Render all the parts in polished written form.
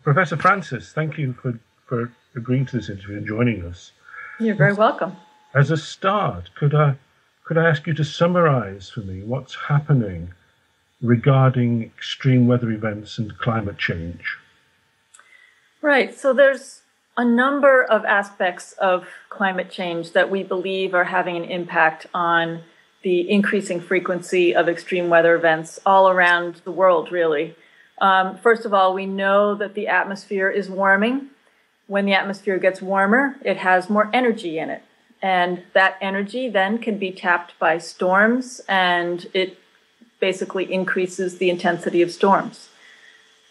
Professor Francis, thank you for agreeing to this interview and joining us. You're very welcome. As a start, could I ask you to summarize for me what's happening regarding extreme weather events and climate change? Right. So there's a number of aspects of climate change that we believe are having an impact on the increasing frequency of extreme weather events all around the world, really. First of all, we know that the atmosphere is warming. When the atmosphere gets warmer, it has more energy in it. And that energy then can be tapped by storms, and it basically increases the intensity of storms.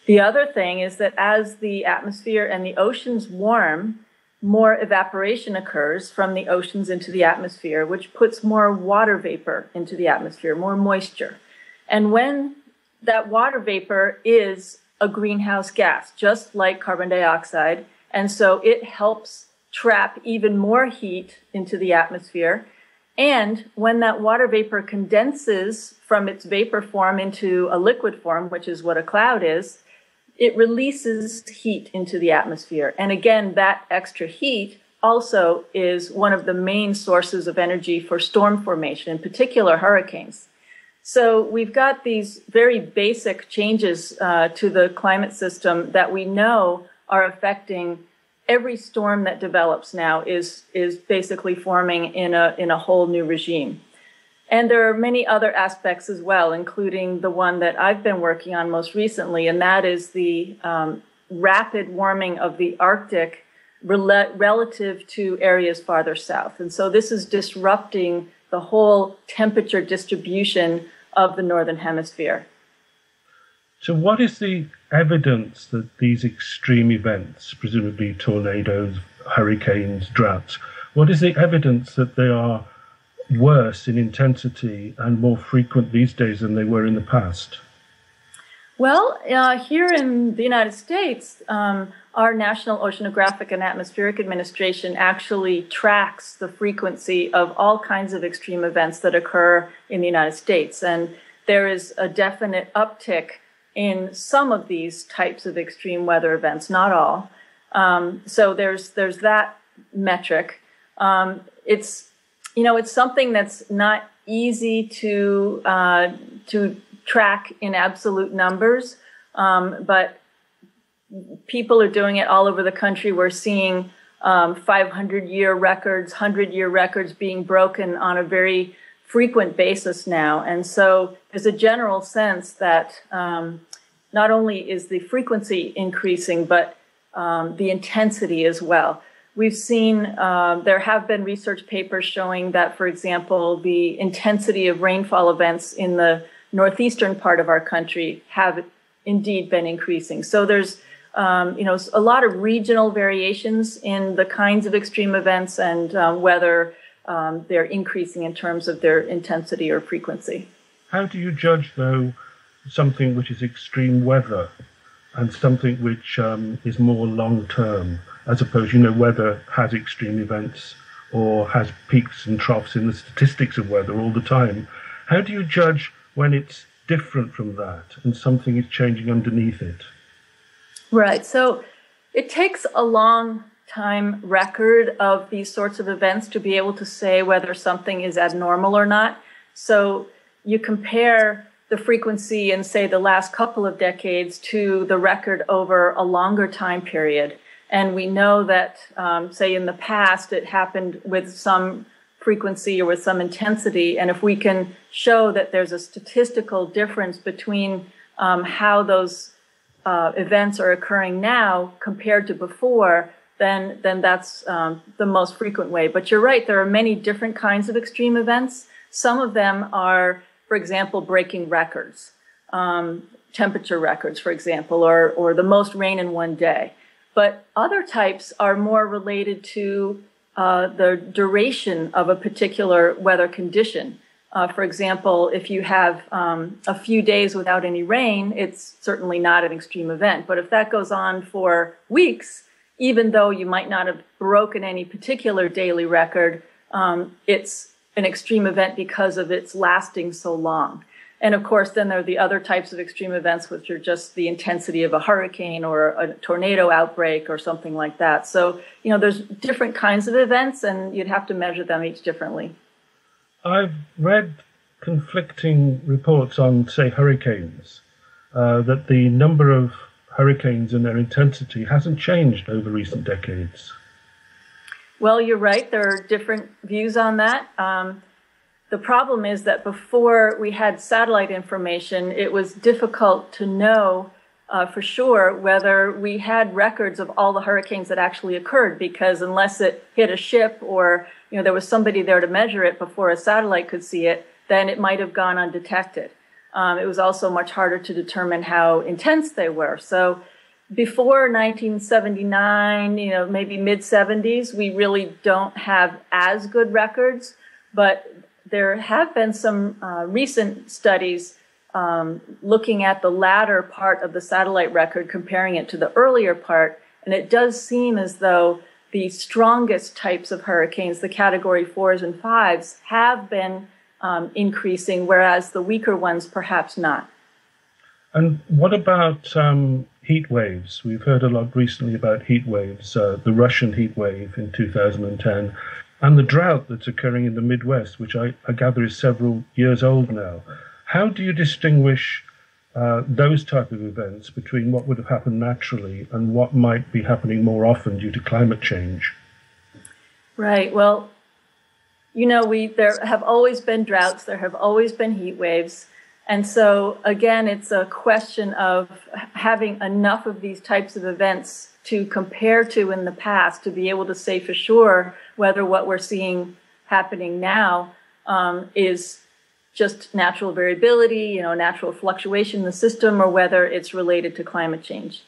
The other thing is that as the atmosphere and the oceans warm, more evaporation occurs from the oceans into the atmosphere, which puts more water vapor into the atmosphere, more moisture. And when that water vapor is a greenhouse gas, just like carbon dioxide, and so it helps trap even more heat into the atmosphere. And when that water vapor condenses from its vapor form into a liquid form, which is what a cloud is, it releases heat into the atmosphere. And again, that extra heat also is one of the main sources of energy for storm formation, in particular hurricanes. So we've got these very basic changes to the climate system that we know are affecting every storm that develops now is basically forming in a whole new regime. And there are many other aspects as well, including the one that I've been working on most recently, and that is the rapid warming of the Arctic relative to areas farther south. And so this is disrupting the whole temperature distribution of the Northern Hemisphere. So what is the evidence that these extreme events, presumably tornadoes, hurricanes, droughts, what is the evidence that they are worse in intensity and more frequent these days than they were in the past? Well, here in the United States, our National Oceanographic and Atmospheric Administration actually tracks the frequency of all kinds of extreme events that occur in the United States. And there is a definite uptick in some of these types of extreme weather events, not all. So there's that metric. It's something that's not easy to track in absolute numbers, but people are doing it all over the country. We're seeing 500-year records, 100-year records being broken on a very frequent basis now. And so there's a general sense that not only is the frequency increasing, but the intensity as well. We've seen, there have been research papers showing that, for example, the intensity of rainfall events in the northeastern part of our country have indeed been increasing. So there's, a lot of regional variations in the kinds of extreme events and whether they're increasing in terms of their intensity or frequency. How do you judge, though, something which is extreme weather and something which is more long-term? I suppose, weather has extreme events or has peaks and troughs in the statistics of weather all the time. How do you judge when it's different from that and something is changing underneath it? Right. So it takes a long time record of these sorts of events to be able to say whether something is abnormal or not. So you compare the frequency in, say, the last couple of decades to the record over a longer time period. And we know that, say, in the past, it happened with some frequency or with some intensity. And if we can show that there's a statistical difference between how those events are occurring now compared to before, then that's the most frequent way. But you're right, there are many different kinds of extreme events. Some of them are, for example, breaking records, temperature records, for example, or the most rain in one day. But other types are more related to the duration of a particular weather condition. For example, if you have a few days without any rain, it's certainly not an extreme event. But if that goes on for weeks, even though you might not have broken any particular daily record, it's an extreme event because of its lasting so long. And of course, then there are the other types of extreme events, which are just the intensity of a hurricane or a tornado outbreak or something like that. So, there's different kinds of events, and you'd have to measure them each differently. I've read conflicting reports on, say, hurricanes, that the number of hurricanes and their intensity hasn't changed over recent decades. Well, you're right. There are different views on that. The problem is that before we had satellite information, it was difficult to know for sure whether we had records of all the hurricanes that actually occurred, because unless it hit a ship or there was somebody there to measure it before a satellite could see it, then it might have gone undetected. It was also much harder to determine how intense they were. So before 1979, maybe mid-70s, we really don't have as good records, but there have been some recent studies looking at the latter part of the satellite record, comparing it to the earlier part, and it does seem as though the strongest types of hurricanes, the Category 4s and 5s, have been increasing, whereas the weaker ones perhaps not. And what about heat waves? We've heard a lot recently about heat waves, the Russian heat wave in 2010, and the drought that's occurring in the Midwest, which I gather is several years old now. How do you distinguish those type of events between what would have happened naturally and what might be happening more often due to climate change? Right. Well, there have always been droughts, there have always been heat waves. And so, again, it's a question of having enough of these types of events to compare to in the past to be able to say for sure whether what we're seeing happening now is just natural variability, natural fluctuation in the system, or whether it's related to climate change.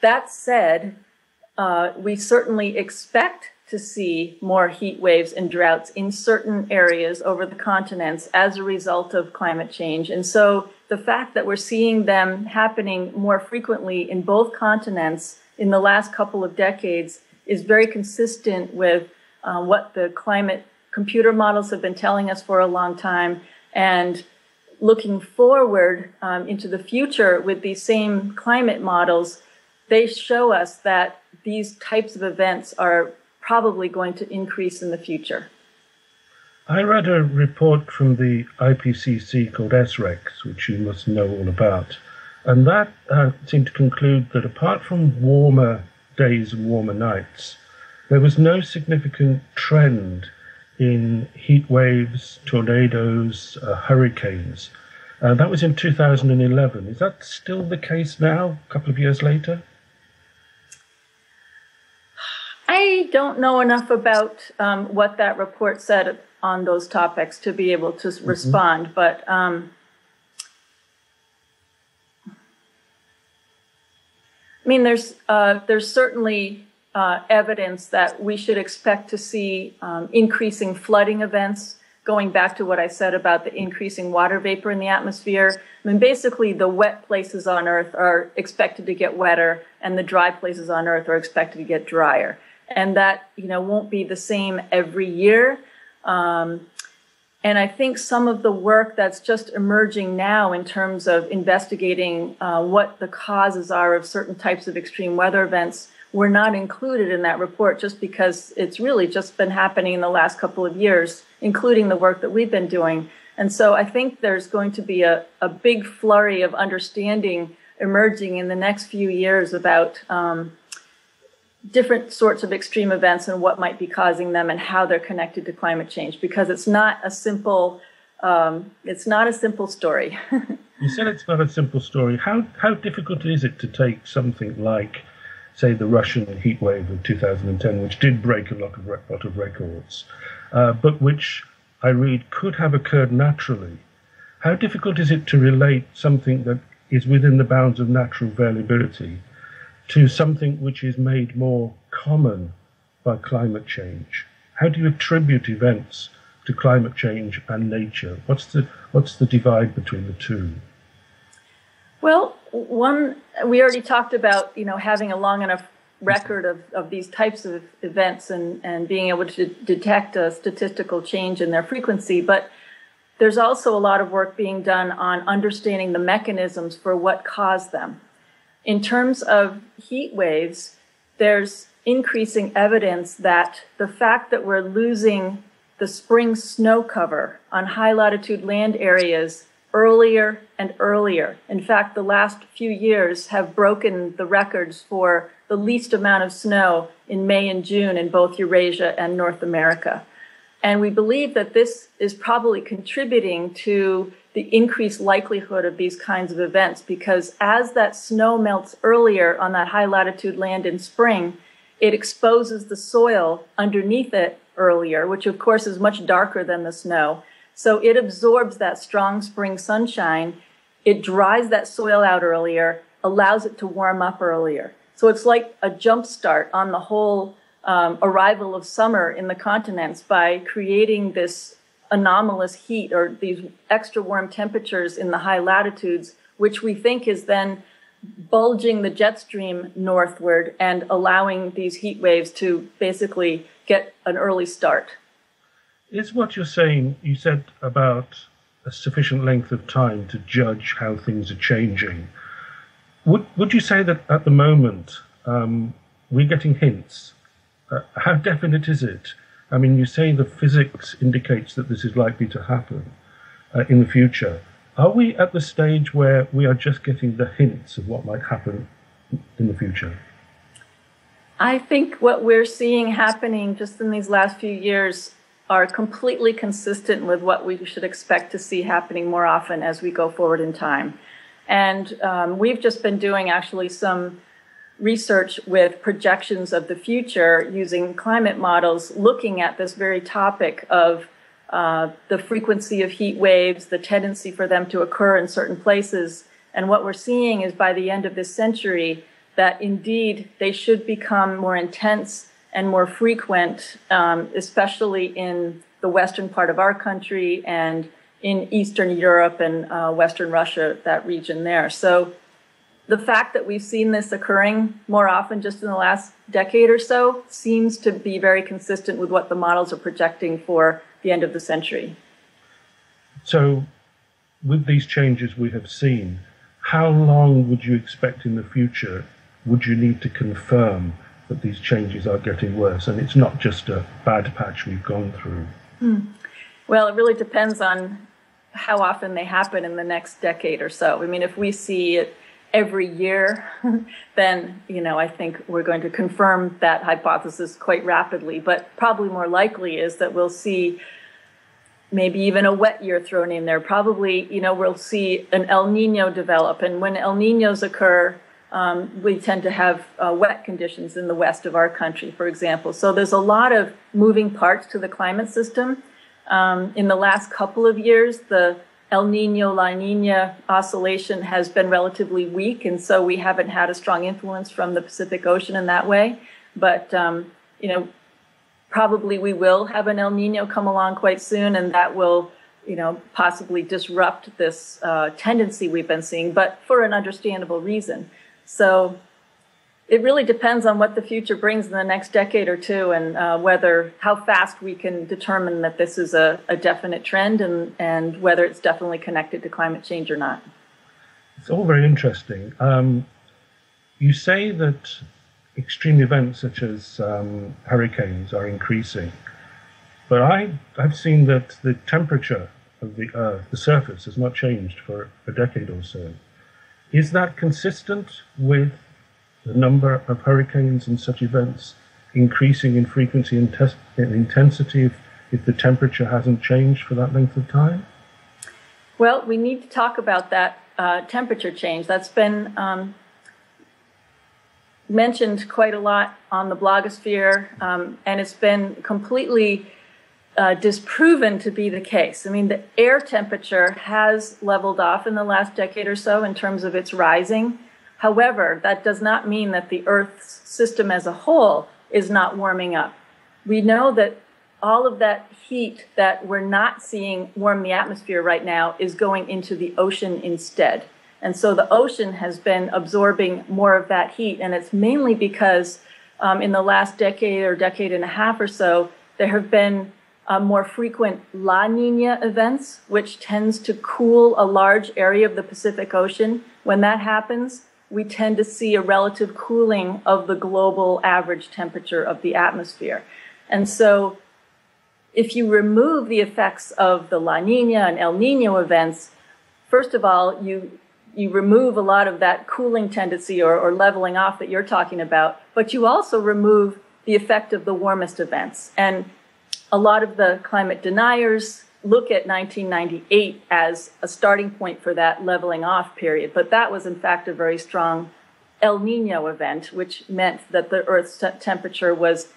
That said, we certainly expect to see more heat waves and droughts in certain areas over the continents as a result of climate change. And so the fact that we're seeing them happening more frequently in both continents in the last couple of decades is very consistent with what the climate computer models have been telling us for a long time. And looking forward into the future with these same climate models, they show us that these types of events are probably going to increase in the future. I read a report from the IPCC called SREX, which you must know all about, and that seemed to conclude that apart from warmer days and warmer nights, there was no significant trend in heat waves, tornadoes, hurricanes. That was in 2011. Is that still the case now, a couple of years later? I don't know enough about what that report said on those topics to be able to respond, but there's certainly evidence that we should expect to see increasing flooding events, going back to what I said about the increasing water vapor in the atmosphere. Basically, the wet places on Earth are expected to get wetter, and the dry places on Earth are expected to get drier. And that, won't be the same every year. And I think some of the work that's just emerging now in terms of investigating what the causes are of certain types of extreme weather events were not included in that report just because it's really just been happening in the last couple of years, including the work that we've been doing. And so I think there's going to be a big flurry of understanding emerging in the next few years about different sorts of extreme events and what might be causing them and how they're connected to climate change, because it's not a simple story. You said it's not a simple story. How difficult is it to take something like, say, the Russian heat wave of 2010, which did break a lot of records, but which I read could have occurred naturally? How difficult is it to relate something that is within the bounds of natural variability to something which is made more common by climate change? How do you attribute events to climate change and nature? What's the divide between the two? Well, we already talked about, having a long enough record of these types of events and being able to detect a statistical change in their frequency. But there's also a lot of work being done on understanding the mechanisms for what caused them. In terms of heat waves, there's increasing evidence that the fact that we're losing the spring snow cover on high latitude land areas earlier and earlier. In fact, the last few years have broken the records for the least amount of snow in May and June in both Eurasia and North America. And we believe that this is probably contributing to the increased likelihood of these kinds of events, because as that snow melts earlier on that high latitude land in spring, it exposes the soil underneath it earlier, which of course is much darker than the snow. So it absorbs that strong spring sunshine, it dries that soil out earlier, allows it to warm up earlier. So it's like a jump start on the whole arrival of summer in the continents by creating this anomalous heat or these extra warm temperatures in the high latitudes, which we think is then bulging the jet stream northward and allowing these heat waves to basically get an early start. Is what you're saying, you said about a sufficient length of time to judge how things are changing. Would you say that at the moment we're getting hints? How definite is it? I mean, you say the physics indicates that this is likely to happen in the future. Are we at the stage where we are just getting the hints of what might happen in the future? I think what we're seeing happening just in these last few years are completely consistent with what we should expect to see happening more often as we go forward in time. And we've just been doing actually some research with projections of the future using climate models, looking at this very topic of the frequency of heat waves, the tendency for them to occur in certain places. And what we're seeing is by the end of this century, that indeed they should become more intense and more frequent, especially in the western part of our country and in Eastern Europe and Western Russia, that region there. So the fact that we've seen this occurring more often just in the last decade or so seems to be very consistent with what the models are projecting for the end of the century. So with these changes we have seen, how long would you expect in the future would you need to confirm that these changes are getting worse and it's not just a bad patch we've gone through? Well, it really depends on how often they happen in the next decade or so. I mean, if we see it every year, then, I think we're going to confirm that hypothesis quite rapidly. But probably more likely is that we'll see maybe even a wet year thrown in there. Probably, we'll see an El Nino develop. And when El Ninos occur, we tend to have wet conditions in the west of our country, for example. So there's a lot of moving parts to the climate system. In the last couple of years, the El Nino, La Nina oscillation has been relatively weak, and so we haven't had a strong influence from the Pacific Ocean in that way. But, probably we will have an El Nino come along quite soon, and that will, possibly disrupt this tendency we've been seeing, but for an understandable reason. So it really depends on what the future brings in the next decade or two, and how fast we can determine that this is a definite trend and whether it's definitely connected to climate change or not. It's all very interesting. You say that extreme events such as hurricanes are increasing, but I've seen that the temperature of the Earth, the surface, has not changed for a decade or so. Is that consistent with the number of hurricanes and such events increasing in frequency and intensity if the temperature hasn't changed for that length of time? Well, we need to talk about that temperature change. That's been mentioned quite a lot on the blogosphere, and it's been completely disproven to be the case. I mean, the air temperature has leveled off in the last decade or so in terms of its rising. However, that does not mean that the Earth's system as a whole is not warming up. We know that all of that heat that we're not seeing warm the atmosphere right now is going into the ocean instead. And so the ocean has been absorbing more of that heat, and it's mainly because in the last decade or decade and a half or so, there have been more frequent La Nina events, which tends to cool a large area of the Pacific Ocean. When that happens, we tend to see a relative cooling of the global average temperature of the atmosphere. And so if you remove the effects of the La Nina and El Nino events, first of all, you remove a lot of that cooling tendency or leveling off that you're talking about, but you also remove the effect of the warmest events. And a lot of the climate deniers look at 1998 as a starting point for that leveling off period, but that was in fact a very strong El Nino event, which meant that the Earth's temperature was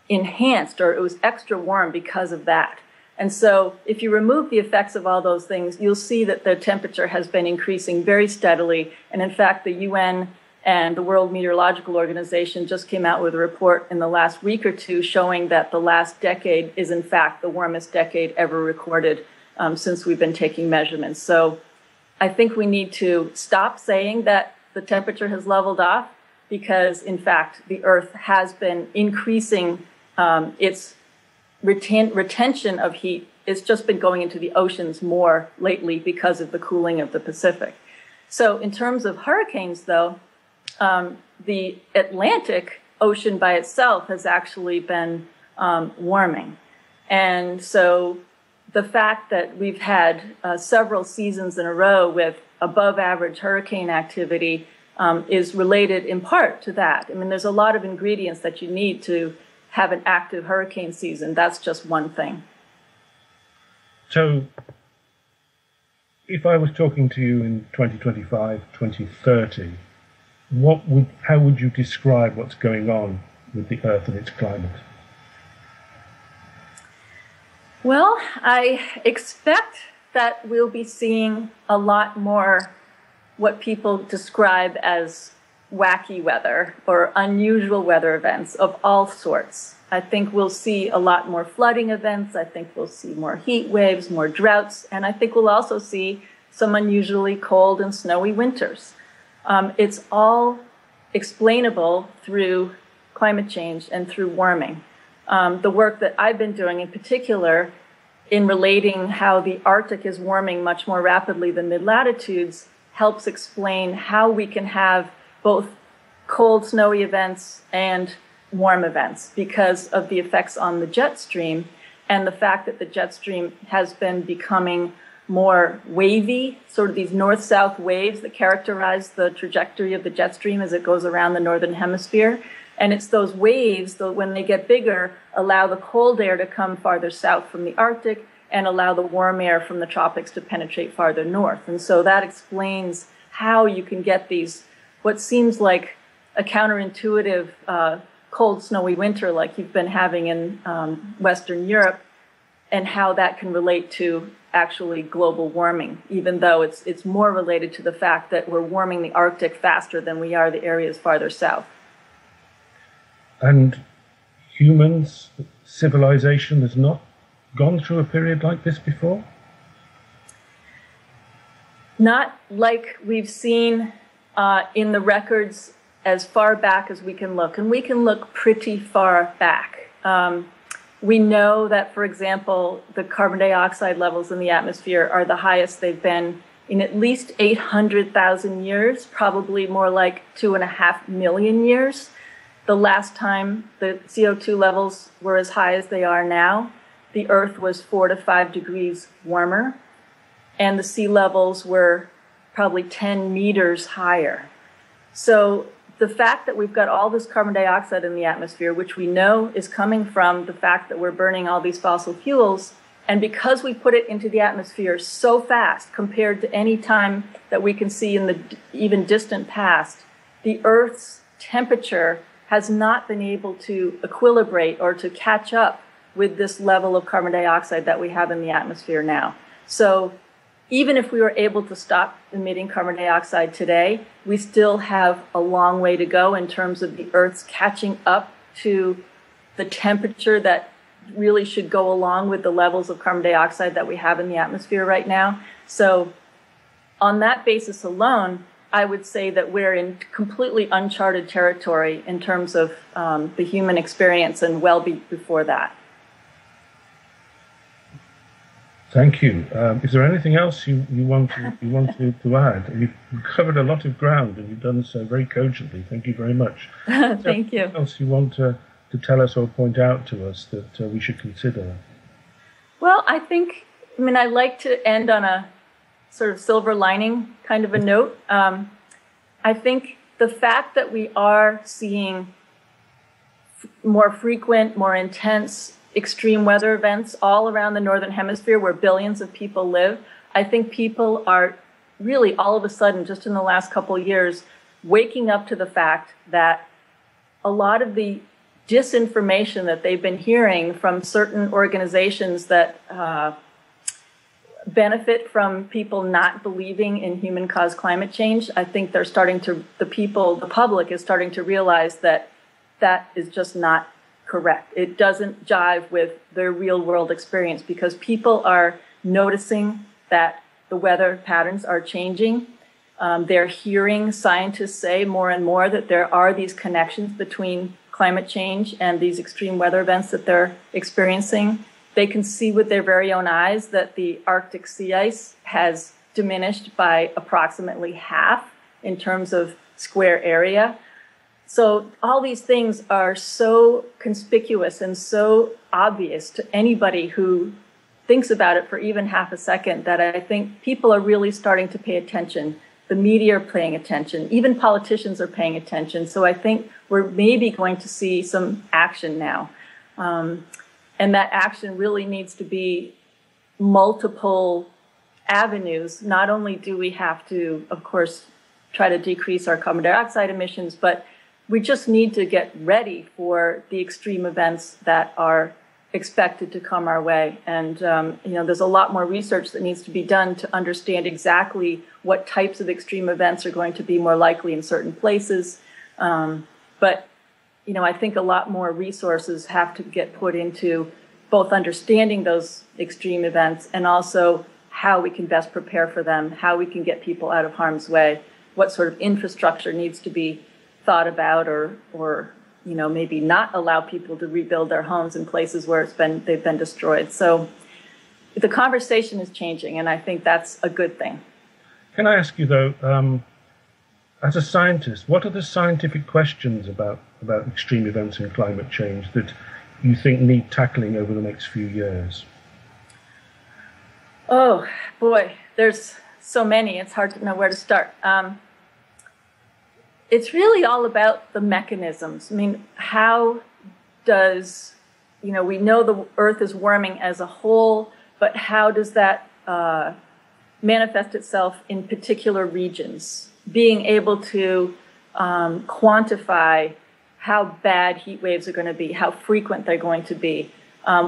enhanced, or it was extra warm because of that. And so if you remove the effects of all those things, you'll see that the temperature has been increasing very steadily. And in fact, the UN and the World Meteorological Organization just came out with a report in the last week or two showing that the last decade is in fact the warmest decade ever recorded since we've been taking measurements. So I think we need to stop saying that the temperature has leveled off, because in fact the Earth has been increasing its retention of heat. It's just been going into the oceans more lately because of the cooling of the Pacific. So in terms of hurricanes, though, the Atlantic Ocean by itself has actually been warming. And so the fact that we've had several seasons in a row with above average hurricane activity is related in part to that. I mean, there's a lot of ingredients that you need to have an active hurricane season. That's just one thing. So if I was talking to you in 2025, 2030, how would you describe what's going on with the Earth and its climate? Well, I expect that we'll be seeing a lot more what people describe as wacky weather or unusual weather events of all sorts. I think we'll see a lot more flooding events. I think we'll see more heat waves, more droughts, and I think we'll also see some unusually cold and snowy winters. It's all explainable through climate change and through warming. The work that I've been doing in particular in relating how the Arctic is warming much more rapidly than mid-latitudes helps explain how we can have both cold, snowy events and warm events because of the effects on the jet stream and the fact that the jet stream has been becoming more wavy, sort of these north-south waves that characterize the trajectory of the jet stream as it goes around the northern hemisphere. And it's those waves, when they get bigger, allow the cold air to come farther south from the Arctic and allow the warm air from the tropics to penetrate farther north. And so that explains how you can get these, what seems like a counterintuitive cold, snowy winter like you've been having in Western Europe, and how that can relate to actually global warming, even though it's more related to the fact that we're warming the Arctic faster than we are the areas farther south. And humans, civilization has not gone through a period like this before? Not like we've seen in the records as far back as we can look. And we can look pretty far back. We know that, for example, the carbon dioxide levels in the atmosphere are the highest they've been in at least 800,000 years, probably more like 2.5 million years. The last time the CO2 levels were as high as they are now, the Earth was 4 to 5 degrees warmer, and the sea levels were probably 10 meters higher. So the fact that we've got all this carbon dioxide in the atmosphere, which we know is coming from the fact that we're burning all these fossil fuels, and because we put it into the atmosphere so fast compared to any time that we can see in the even distant past, the Earth's temperature has not been able to equilibrate or to catch up with this level of carbon dioxide that we have in the atmosphere now. So even if we were able to stop emitting carbon dioxide today, we still have a long way to go in terms of the Earth's catching up to the temperature that really should go along with the levels of carbon dioxide that we have in the atmosphere right now. So on that basis alone, I would say that we're in completely uncharted territory in terms of the human experience and well before that. Thank you. Is there anything else you want to add? You've covered a lot of ground, and you've done so very cogently. Thank you very much. Thank you. Anything else you want to tell us or point out to us that we should consider? Well, I like to end on a sort of silver lining kind of a note. I think the fact that we are seeing more frequent, more intense extreme weather events all around the Northern Hemisphere where billions of people live, I think people are really all of a sudden, just in the last couple of years, waking up to the fact that a lot of the disinformation that they've been hearing from certain organizations that benefit from people not believing in human-caused climate change, I think the public is starting to realize that that is just not correct. It doesn't jive with their real-world experience because people are noticing that the weather patterns are changing. They're hearing scientists say more and more that there are these connections between climate change and these extreme weather events that they're experiencing. They can see with their very own eyes that the Arctic sea ice has diminished by approximately half in terms of square area. So all these things are so conspicuous and so obvious to anybody who thinks about it for even half a second that I think people are really starting to pay attention. The media are paying attention. Even politicians are paying attention. So I think we're maybe going to see some action now. And that action really needs to be multiple avenues. Not only do we have to, of course, try to decrease our carbon dioxide emissions, but we just need to get ready for the extreme events that are expected to come our way. And, there's a lot more research that needs to be done to understand exactly what types of extreme events are going to be more likely in certain places. But I think a lot more resources have to get put into both understanding those extreme events and also how we can best prepare for them, how we can get people out of harm's way, what sort of infrastructure needs to be thought about or maybe not allow people to rebuild their homes in places where they've been destroyed. So the conversation is changing, and I think that's a good thing. Can I ask you, though, as a scientist, what are the scientific questions about extreme events and climate change that you think need tackling over the next few years? Oh, boy, there's so many. It's hard to know where to start. It's really all about the mechanisms. I mean, how does, we know the Earth is warming as a whole, but how does that manifest itself in particular regions? Being able to quantify how bad heat waves are going to be, how frequent they're going to be,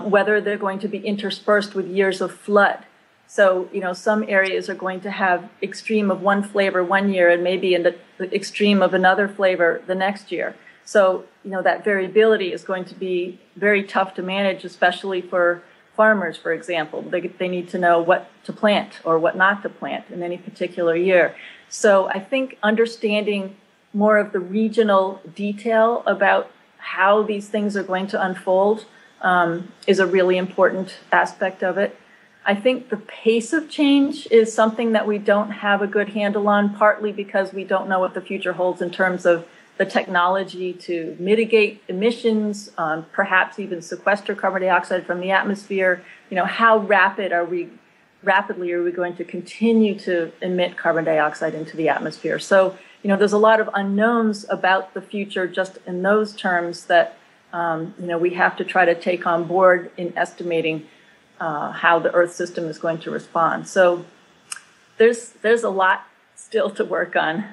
whether they're going to be interspersed with years of flood. So, some areas are going to have extreme of one flavor one year and maybe in the extreme of another flavor the next year. So, that variability is going to be very tough to manage, especially for farmers, for example. They need to know what to plant or what not to plant in any particular year. So I think understanding more of the regional detail about how these things are going to unfold is a really important aspect of it. I think the pace of change is something that we don't have a good handle on, partly because we don't know what the future holds in terms of the technology to mitigate emissions, perhaps even sequester carbon dioxide from the atmosphere. How rapidly are we going to continue to emit carbon dioxide into the atmosphere? So, there's a lot of unknowns about the future just in those terms that, we have to try to take on board in estimating how the Earth system is going to respond. So there's a lot still to work on.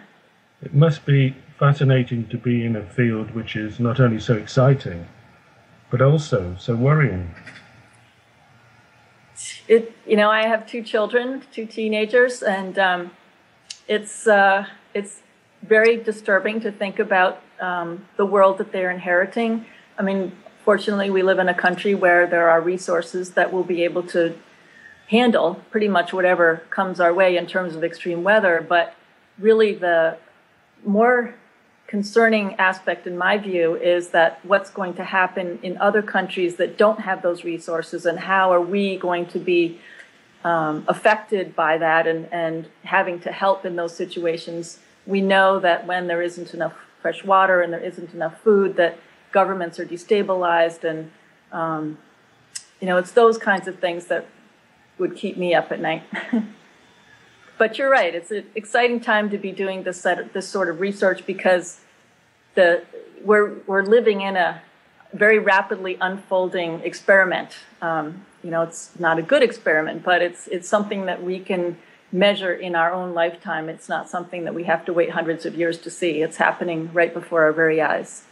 It must be fascinating to be in a field which is not only so exciting, but also so worrying. I have two children, two teenagers, and it's very disturbing to think about the world that they're inheriting. I mean, fortunately, we live in a country where there are resources that will be able to handle pretty much whatever comes our way in terms of extreme weather. But really, the more concerning aspect, in my view, is that what's going to happen in other countries that don't have those resources, and how are we going to be affected by that and having to help in those situations. We know that when there isn't enough fresh water and there isn't enough food, that governments are destabilized, and it's those kinds of things that would keep me up at night. But you're right; it's an exciting time to be doing this sort of research, because we're living in a very rapidly unfolding experiment. It's not a good experiment, but it's something that we can measure in our own lifetime. It's not something that we have to wait hundreds of years to see. It's happening right before our very eyes.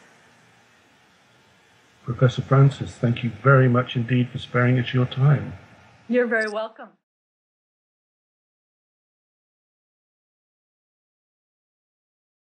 Professor Francis, thank you very much indeed for sparing us your time. You're very welcome.